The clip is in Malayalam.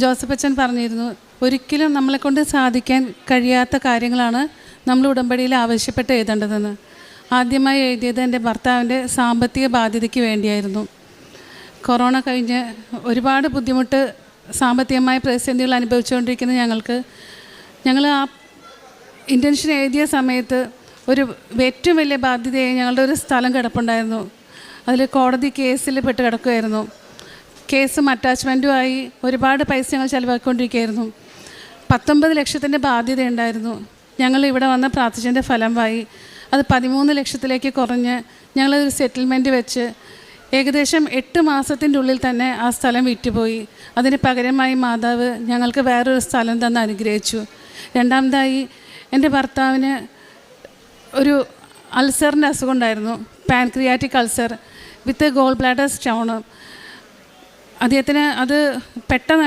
ജോസഫ് അച്ഛൻ പറഞ്ഞിരുന്നു, ഒരിക്കലും നമ്മളെക്കൊണ്ട് സാധിക്കാൻ കഴിയാത്ത കാര്യങ്ങളാണ് നമ്മൾ ഉടമ്പടിയിൽ ആവശ്യപ്പെട്ട് എഴുതേണ്ടതെന്ന്. ആദ്യമായി എഴുതിയത് എൻ്റെ ഭർത്താവിൻ്റെ സാമ്പത്തിക ബാധ്യതയ്ക്ക് വേണ്ടിയായിരുന്നു. കൊറോണ കഴിഞ്ഞ് ഒരുപാട് ബുദ്ധിമുട്ട്, സാമ്പത്തികമായ പ്രതിസന്ധികൾ അനുഭവിച്ചുകൊണ്ടിരിക്കുന്ന ഞങ്ങൾ ആ ഇൻറ്റൻഷൻ എഴുതിയ സമയത്ത് ഏറ്റവും വലിയ ബാധ്യതയായി ഞങ്ങളുടെ ഒരു സ്ഥലം കിടപ്പുണ്ടായിരുന്നു. അതിൽ കോടതി കേസിൽ പെട്ട് കിടക്കുമായിരുന്നു. കേസും അറ്റാച്ച്മെൻറ്റുമായി ഒരുപാട് പൈസ ഞങ്ങൾ ചിലവാക്കിക്കൊണ്ടിരിക്കുകയായിരുന്നു. 19 ലക്ഷത്തിൻ്റെ ബാധ്യത ഉണ്ടായിരുന്നു. ഞങ്ങൾ ഇവിടെ വന്ന് പ്രാർത്ഥിച്ചതിൻ്റെ ഫലമായി അത് 13 ലക്ഷത്തിലേക്ക് കുറഞ്ഞ് ഞങ്ങളൊരു സെറ്റിൽമെൻറ്റ് വെച്ച് ഏകദേശം 8 മാസത്തിൻ്റെ ഉള്ളിൽ തന്നെ ആ സ്ഥലം വിറ്റുപോയി. അതിന് പകരമായി മാതാവ് ഞങ്ങൾക്ക് വേറൊരു സ്ഥലം തന്ന് അനുഗ്രഹിച്ചു. രണ്ടാമതായി എൻ്റെ ഭർത്താവിന് ഒരു അൾസറിൻ്റെ അസുഖം ഉണ്ടായിരുന്നു, പാൻക്രിയാറ്റിക് അൾസർ വിത്ത് ഗോൾ ബ്ലാഡർ സ്റ്റോണ്. അദ്ദേഹത്തിന് അത് പെട്ടെന്ന്